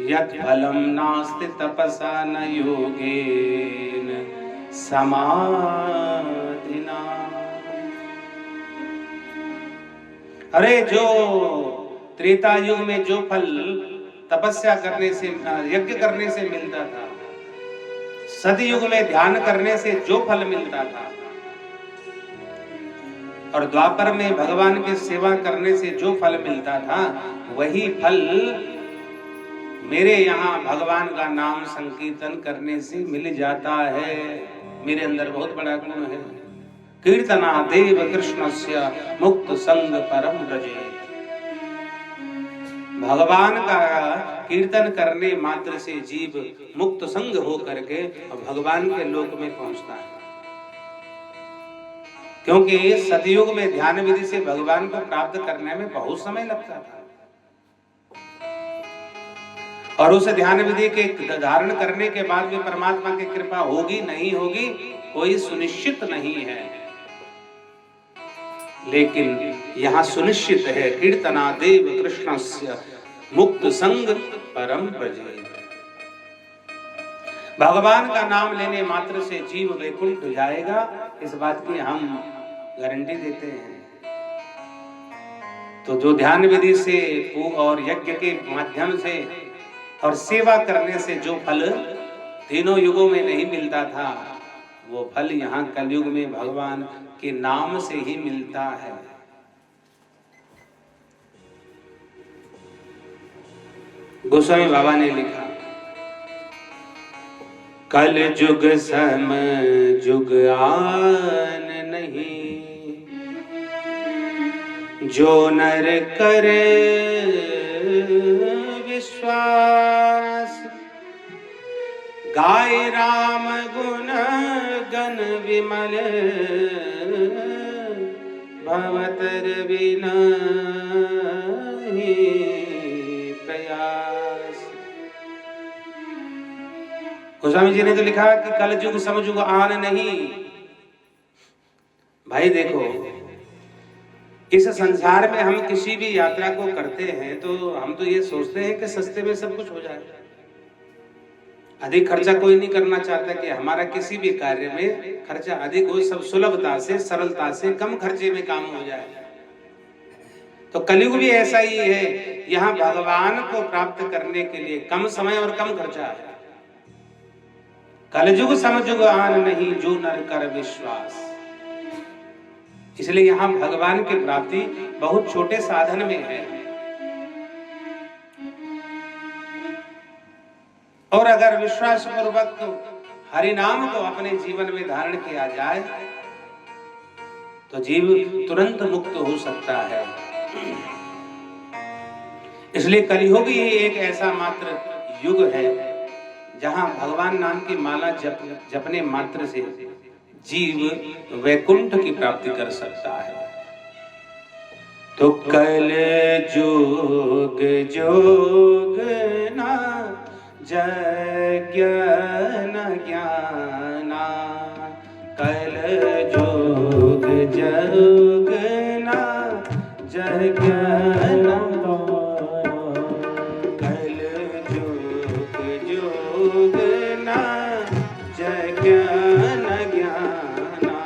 यत् फलं नास्ति तपसा न योगेन समाधिना। अरे जो त्रेता युग में जो फल तपस्या करने से, यज्ञ करने से मिलता था, सतयुग में ध्यान करने से जो फल मिलता था, और द्वापर में भगवान की सेवा करने से जो फल मिलता था, वही फल मेरे यहाँ भगवान का नाम संकीर्तन करने से मिल जाता है। मेरे अंदर बहुत बड़ा गुण है। कीर्तना देव कृष्णस्य मुक्त संग परम व्रजेत। भगवान का कीर्तन करने मात्र से जीव मुक्त संग हो करके भगवान के लोक में पहुंचता है। क्योंकि सतयुग में ध्यान विधि से भगवान को प्राप्त करने में बहुत समय लगता था, और उस ध्यान विधि के धारण करने के बाद भी परमात्मा की कृपा होगी नहीं होगी कोई सुनिश्चित नहीं है। लेकिन यहाँ सुनिश्चित है, कीर्तना देव कृष्णस्य मुक्त संग परम व्रजेत। भगवान का नाम लेने मात्र से जीव वैकुंठ जाएगा, इस बात की हम गारंटी देते हैं। तो जो ध्यान विधि से और यज्ञ के माध्यम से और सेवा करने से जो फल तीनों युगों में नहीं मिलता था, वो फल यहाँ कलयुग में भगवान के नाम से ही मिलता है। गोस्वामी बाबा ने लिखा, कल जुग सम जुग आन नहीं, जो नर करे विश्वास, गाय राम गुण गण विमल, भवतर बिना प्रयास। गोस्वामी जी ने तो लिखा कि कल युग सम युग आन नहीं। भाई देखो, इस संसार में हम किसी भी यात्रा को करते हैं तो हम तो ये सोचते हैं कि सस्ते में सब कुछ हो जाए। अधिक खर्चा कोई नहीं करना चाहता कि हमारा किसी भी कार्य में खर्चा अधिक हो, सब सुलभता से, सरलता से, कम खर्चे में काम हो जाए। तो कलयुग भी ऐसा ही है। यहाँ भगवान को प्राप्त करने के लिए कम समय और कम खर्चा है। कलयुग समयुग आन नहीं, जो नर कर विश्वास। इसलिए यहाँ भगवान की प्राप्ति बहुत छोटे साधन में है। और अगर विश्वास पूर्वक हरि नाम को अपने जीवन में धारण किया जाए तो जीव तुरंत मुक्त हो सकता है। इसलिए कलियुग ही एक ऐसा मात्र युग है जहां भगवान नाम की माला जपने मात्र से जीव वैकुंठ की प्राप्ति कर सकता है। तो कल जोग जोग ना यज्ञ न ज्ञाना, कल जोग जोग ना यज्ञ न, कल जोग जोग ना यज्ञ न ज्ञाना,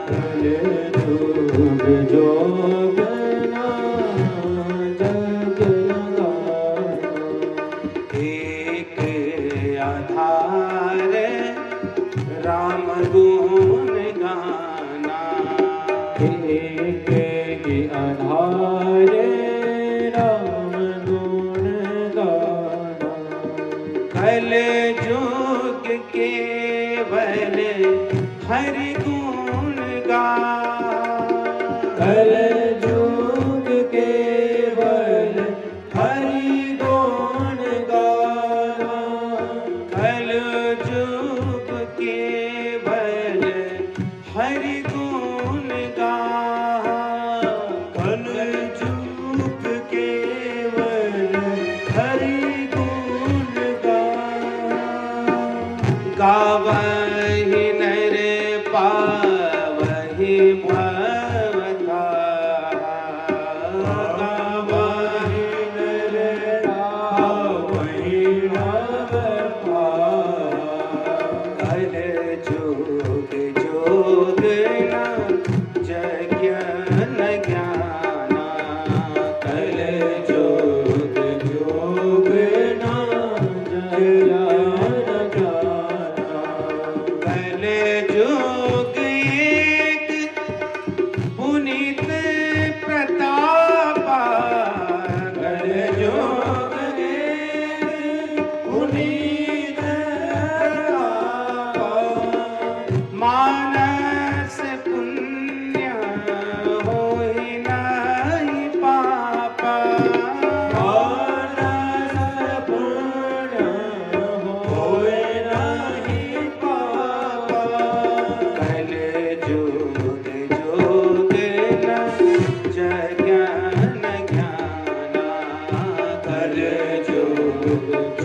कल जोग जोग ना यज्ञ न, आधार राम गुण गाना, एक आधार राम गुण गाना, कल जुग केवल हरि गुण गाना, कल जुग केवल हरि गुण गाना, कल जुग केवल हरि गुण गाना, कल जुग केवल हरि गुण गाना, गावहि नर पावहि भवता, गावहि नर पावहि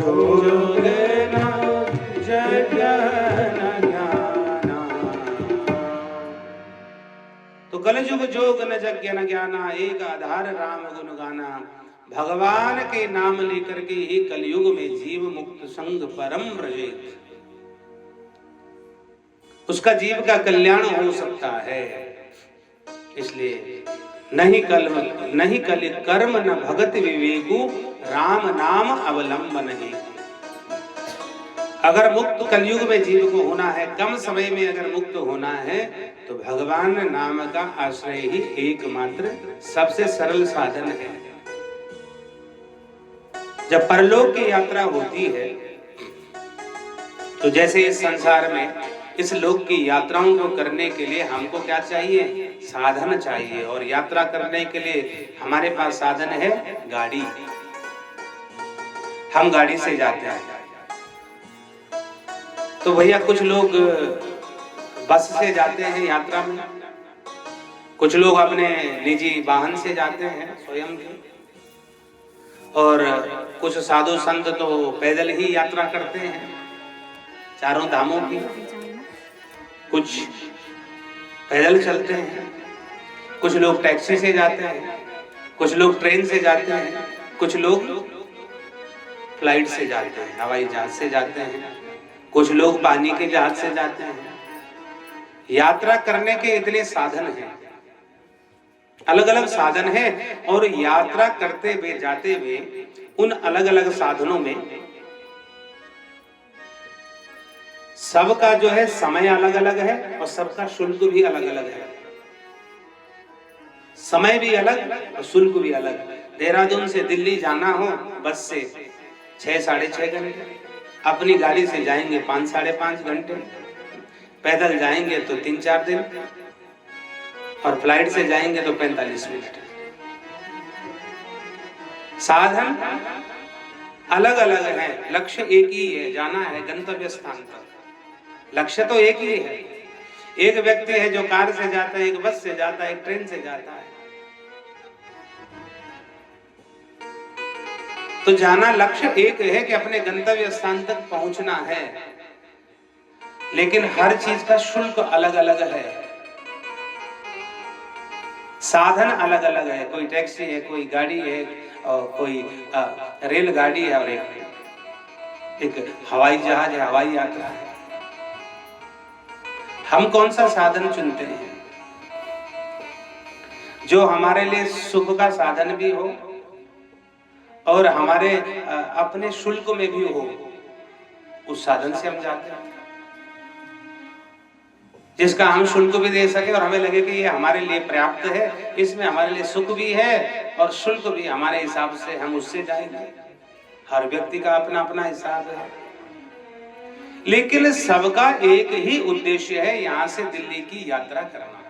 जोगेन जज्ञान ज्ञाना। तो कलयुग जोग न यज्ञ न ज्ञाना, एक आधार राम गुण गाना। भगवान के नाम लेकर के ही कलयुग में जीव मुक्त संग परम व्रजेत, उसका जीव का कल्याण हो सकता है। इसलिए नहीं कल कर्म न भगत विवेकु, राम नाम अवलंबन है। अगर मुक्त कलयुग में जीव को होना है, कम समय में अगर मुक्त होना है, तो भगवान नाम का आश्रय ही एकमात्र सबसे सरल साधन है। जब परलोक की यात्रा होती है, तो जैसे इस संसार में इस लोक की यात्राओं को करने के लिए हमको क्या चाहिए? साधन चाहिए। और यात्रा करने के लिए हमारे पास साधन है गाड़ी। हम गाड़ी से जाते हैं। तो भैया कुछ लोग बस से जाते हैं यात्रा में, कुछ लोग अपने निजी वाहन से जाते हैं स्वयं के, और कुछ साधु संत तो पैदल ही यात्रा करते हैं चारों धामों की। कुछ पैदल चलते हैं, कुछ लोग टैक्सी से जाते हैं, कुछ लोग ट्रेन से जाते हैं, कुछ लोग फ्लाइट से जाते हैं, हवाई जहाज से जाते हैं, कुछ लोग पानी के जहाज से जाते हैं। यात्रा करने के इतने साधन हैं, अलग अलग साधन हैं, और यात्रा करते हुए जाते हुए उन अलग अलग साधनों में सबका जो है समय अलग अलग है और सबका शुल्क भी अलग अलग है। समय भी अलग और शुल्क भी अलग। देहरादून से दिल्ली जाना हो बस से 6 साढ़े 6 घंटे, अपनी गाड़ी से जाएंगे 5 साढ़े 5 घंटे, पैदल जाएंगे तो 3-4 दिन, और फ्लाइट से जाएंगे तो 45 मिनट। साधन अलग अलग है, लक्ष्य एक ही है, जाना है गंतव्य स्थान तक। लक्ष्य तो एक ही है। एक व्यक्ति है जो कार से जाता है, एक बस से जाता है, एक ट्रेन से जाता है। तो जाना लक्ष्य एक है कि अपने गंतव्य स्थान तक पहुंचना है, लेकिन हर चीज का शुल्क अलग अलग है, साधन अलग अलग है। कोई टैक्सी है, कोई गाड़ी है, और कोई रेलगाड़ी है, और एक हवाई जहाज है, हवाई यात्रा है। हम कौन सा साधन चुनते हैं जो हमारे लिए सुख का साधन भी हो और हमारे अपने शुल्क में भी हो, उस साधन से हम जाते हैं, जिसका हम शुल्क भी दे सके और हमें लगे कि ये हमारे लिए पर्याप्त है, इसमें हमारे लिए सुख भी है और शुल्क भी हमारे हिसाब से, हम उससे जाएंगे। हर व्यक्ति का अपना अपना हिसाब है, लेकिन सबका एक ही उद्देश्य है, यहां से दिल्ली की यात्रा करना।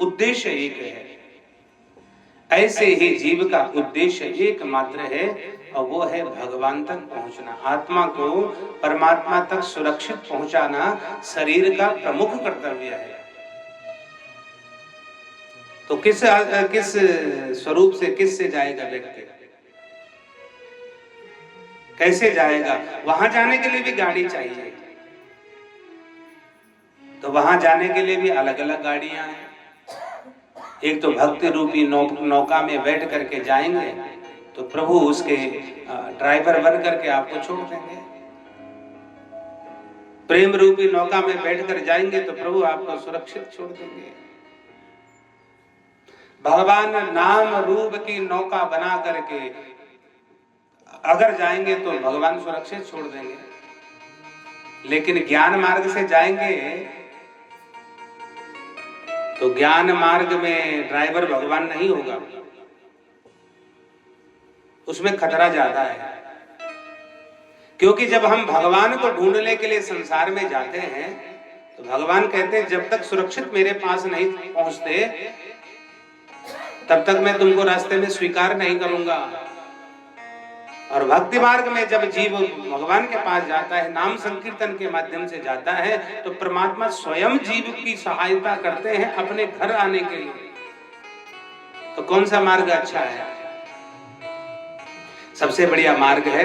उद्देश्य एक है। ऐसे ही जीव का उद्देश्य एकमात्र है, और वो है भगवान तक पहुंचना। आत्मा को परमात्मा तक सुरक्षित पहुंचाना शरीर का प्रमुख कर्तव्य है। तो किस स्वरूप से, किस से जाएगा व्यक्ति, कैसे जाएगा? वहां जाने के लिए भी गाड़ी चाहिए, तो वहां जाने के लिए भी अलग अलग गाड़ियां हैं। एक तो भक्ति रूपी नौका में बैठ करके जाएंगे तो प्रभु उसके ड्राइवर बन करके आपको छोड़ देंगे। प्रेम रूपी नौका में बैठकर जाएंगे तो प्रभु आपको सुरक्षित छोड़ देंगे। भगवान नाम रूप की नौका बना करके अगर जाएंगे तो भगवान सुरक्षित छोड़ देंगे, लेकिन ज्ञान मार्ग से जाएंगे तो ज्ञान मार्ग में ड्राइवर भगवान नहीं होगा, उसमें खतरा ज्यादा है। क्योंकि जब हम भगवान को ढूंढने के लिए संसार में जाते हैं तो भगवान कहते हैं जब तक सुरक्षित मेरे पास नहीं पहुंचते तब तक मैं तुमको रास्ते में स्वीकार नहीं करूंगा। और भक्ति मार्ग में जब जीव भगवान के पास जाता है, नाम संकीर्तन के माध्यम से जाता है, तो परमात्मा स्वयं जीव की सहायता करते हैं अपने घर आने के लिए। तो कौन सा मार्ग अच्छा है? सबसे बढ़िया मार्ग है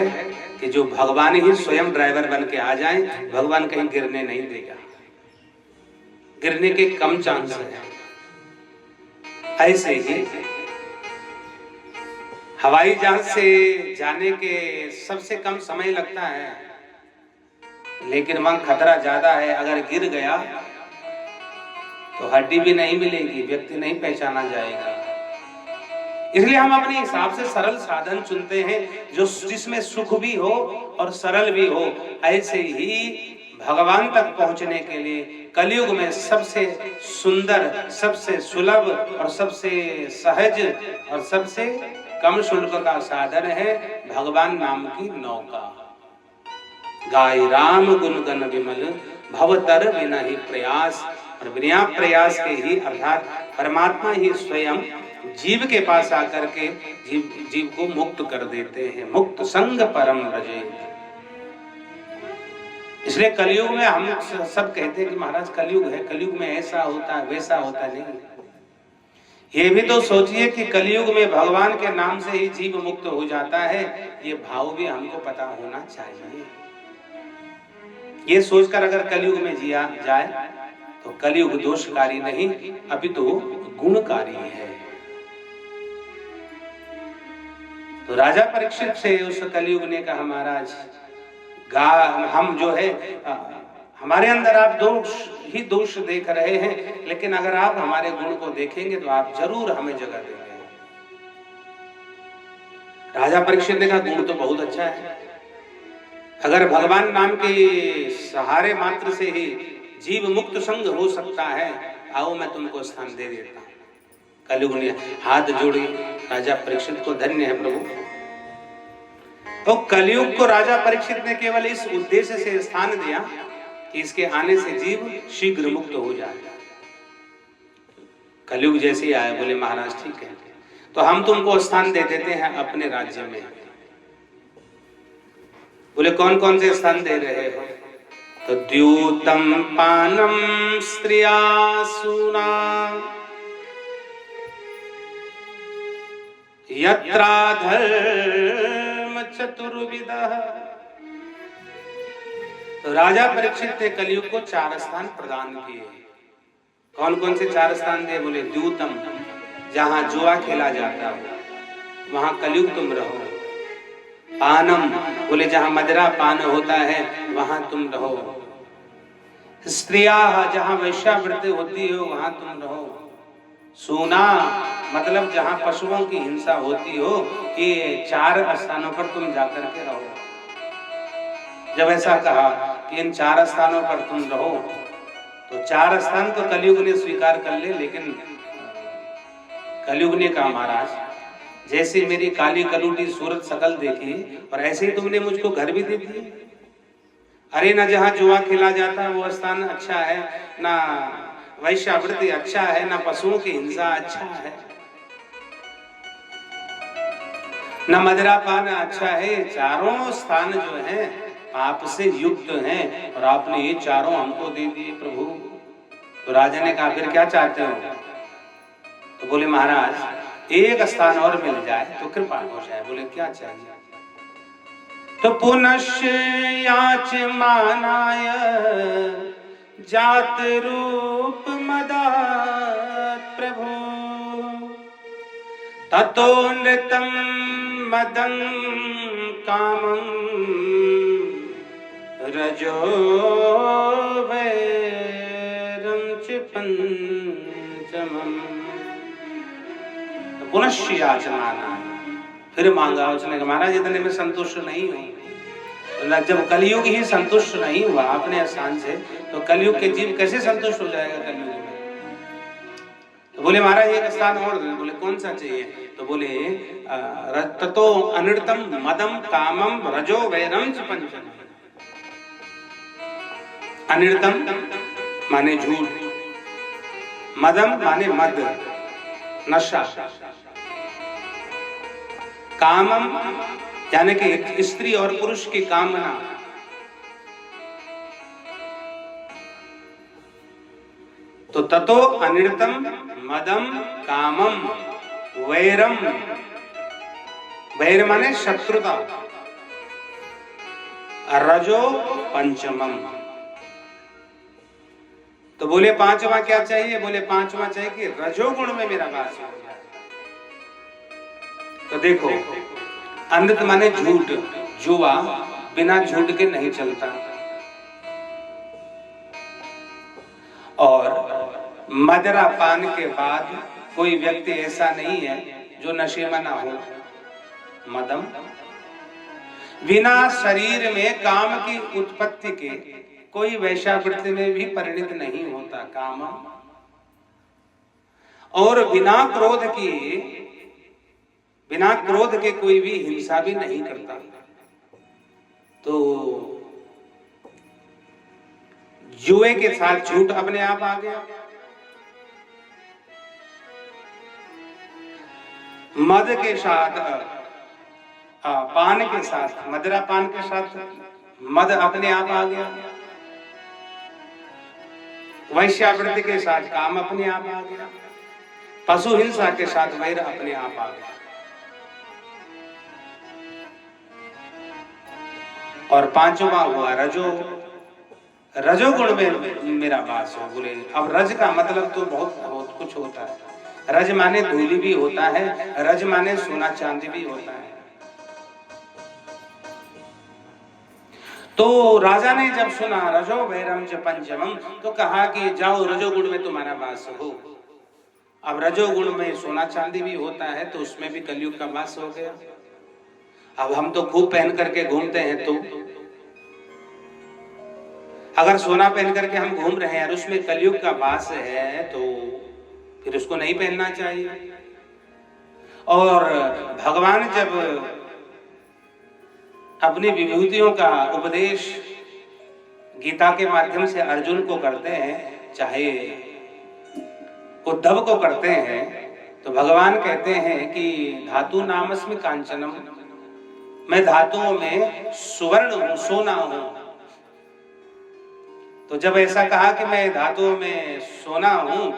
कि जो भगवान ही स्वयं ड्राइवर बन के आ जाए, भगवान कहीं गिरने नहीं देगा, गिरने के कम चांस है। ऐसे ही हवाई जहाज से जाने के सबसे कम समय लगता है, लेकिन वहां खतरा ज्यादा है। अगर गिर गया तो हड्डी भी नहीं मिलेगी, व्यक्ति नहीं पहचाना जाएगा। इसलिए हम अपने हिसाब से सरल साधन चुनते हैं, जो जिसमें सुख भी हो और सरल भी हो। ऐसे ही भगवान तक पहुंचने के लिए कलयुग में सबसे सुंदर, सबसे सुलभ और सबसे सहज और सबसे कम शुल्क का साधन है भगवान नाम की नौका। गाय राम गुण गण विमल भवतर बिना ही प्रयास। और बिना प्रयास के ही अर्थात परमात्मा ही स्वयं जीव के पास आकर के जीव को मुक्त कर देते हैं। मुक्त संग परम रजे। इसलिए कलयुग में हम सब कहते हैं कि महाराज कलयुग है, कलयुग में ऐसा होता है वैसा होता नहीं। ये भी तो सोचिए कि कलयुग में भगवान के नाम से ही जीव मुक्त हो जाता है, ये भाव भी हमको पता होना चाहिए। ये सोचकर अगर कलयुग में जिया जाए तो कलयुग दोषकारी नहीं, अपितु गुणकारी है। तो राजा परीक्षित से उस कलयुग ने कहा, महाराज हम जो है हमारे अंदर आप दोष देख रहे हैं, लेकिन अगर आप हमारे गुण को देखेंगे तो आप जरूर हमें जगह देंगे। राजा परीक्षित ने कहा, गुण तो बहुत अच्छा है, अगर भगवान नाम के सहारे मात्र से ही जीव मुक्त संग हो सकता है, आओ मैं तुमको स्थान दे देता हूं। कलयुग ने हाथ जोड़े राजा परीक्षित को, धन्य है प्रभु। तो कलयुग को राजा परीक्षित ने केवल इस उद्देश्य से स्थान दिया कि इसके आने से जीव शीघ्र मुक्त हो जाए। कलयुग जैसे ही आया, बोले महाराज ठीक है, तो हम तुमको स्थान दे देते हैं अपने राज्य में। बोले कौन कौन से स्थान दे रहे हो? तो द्यूतम पानम स्त्रियासूना यत्रा धर्म चतुर्विदः। तो राजा परीक्षित ने कलयुग को 4 स्थान प्रदान किए। कौन कौन से 4 स्थान दिए? बोले द्यूतम, जहां जुआ खेला जाता हो वहां कलयुग तुम रहो। पानम, बोले जहां मदिरा पान होता है वहां तुम रहो। स्त्रिया, जहां वैश्यावृत्ति होती हो वहां तुम रहो। सूना, मतलब जहां पशुओं की हिंसा होती हो, ये 4 स्थानों पर तुम जाकर के रहो। जब ऐसा कहा कि इन 4 स्थानों पर तुम रहो, तो 4 स्थान तो कलयुग ने स्वीकार कर ले, लेकिन कलयुग ने कहा महाराज जैसे मेरी काली कलूटी सूरत सकल देखी और ऐसे ही तुमने मुझको घर भी दे दिए। अरे ना जहां जुआ खेला जाता है वो स्थान अच्छा है, ना वैश्यावृत्ति अच्छा है, ना पशुओं की हिंसा अच्छा है, ना मदिरा पान अच्छा है। चारों स्थान जो है पाप से युक्त हैं और आपने ये चारों हमको दे दिए प्रभु। तो राजा ने कहा फिर क्या चाहते हो? तो बोले महाराज एक स्थान और मिल जाए तो कृपा हो जाए। बोले क्या चाहिए? तो पुनश्च याचमानाय जात रूप मदात् प्रभु ततो नृतं मदं कामं रजो वैरं च पंचमम्। पुनश्च याचमानाय, फिर मांगा। उसने कहा महाराज इतने में संतुष्ट नहीं हूं। जब कलयुग ही संतुष्ट नहीं हुआ अपने स्थान से, तो कलयुग के जीव कैसे संतुष्ट हो जाएगा कलयुग में? तो बोले महाराज एक स्थान और। बोले कौन सा चाहिए? तो बोले ततो अनृतम मदम कामम रजो वैरम च पंचम। अनृतम माने झूठ, मदम माने मद, नशा, कामम यानी कि स्त्री और पुरुष की कामना, तो ततो अनिर्तम मदम कामम वैरम वैर माने शत्रुता। रजो पंचमम। तो बोले पांचवा क्या चाहिए? बोले पांचवा चाहिए कि रजोगुण में मेरा वास हो जाए। तो देखो, अंध माने झूठ, जुआ बिना झूठ के नहीं चलता। और मदिरा पान के बाद कोई व्यक्ति ऐसा नहीं है जो नशे में ना हो। मदम बिना शरीर में काम की उत्पत्ति के कोई वैश्यावृत्ति में भी परिणित नहीं होता काम। और बिना क्रोध के कोई भी हिंसा भी नहीं करता। तो जुए के साथ झूठ अपने आप आ गया। मद के साथ पान के साथ, मदिरा पान के साथ मद अपने आप आ गया। वैश्यावृत्ति के साथ काम अपने आप आ गया। पशु हिंसा के साथ वैर अपने आप आ गया। और पांचवा हुआ रजोगुण में मेरा वास हो। बोले अब रज का मतलब तो बहुत कुछ होता है। रज माने धूलि भी होता है, रज माने सोना चांदी भी होता है। तो राजा ने जब सुना रजो वैरम च पंचमम, तो कहा कि जाओ रजोगुण में तुम्हारा वास हो। अब रजोगुण में सोना चांदी भी होता है, तो उसमें भी कलयुग का वास हो गया। अब हम तो खूब पहन करके घूमते हैं, तो अगर सोना पहन करके हम घूम रहे हैं और उसमें कलयुग का वास है, तो फिर उसको नहीं पहनना चाहिए। और भगवान जब अपनी विभूतियों का उपदेश गीता के माध्यम से अर्जुन को करते हैं, चाहे उद्धव को करते हैं, तो भगवान कहते हैं कि धातु नामस्मि कांचनम, मैं धातुओं में सुवर्ण हूं, सोना हूं। तो जब ऐसा कहा कि मैं धातुओं में सोना हूं,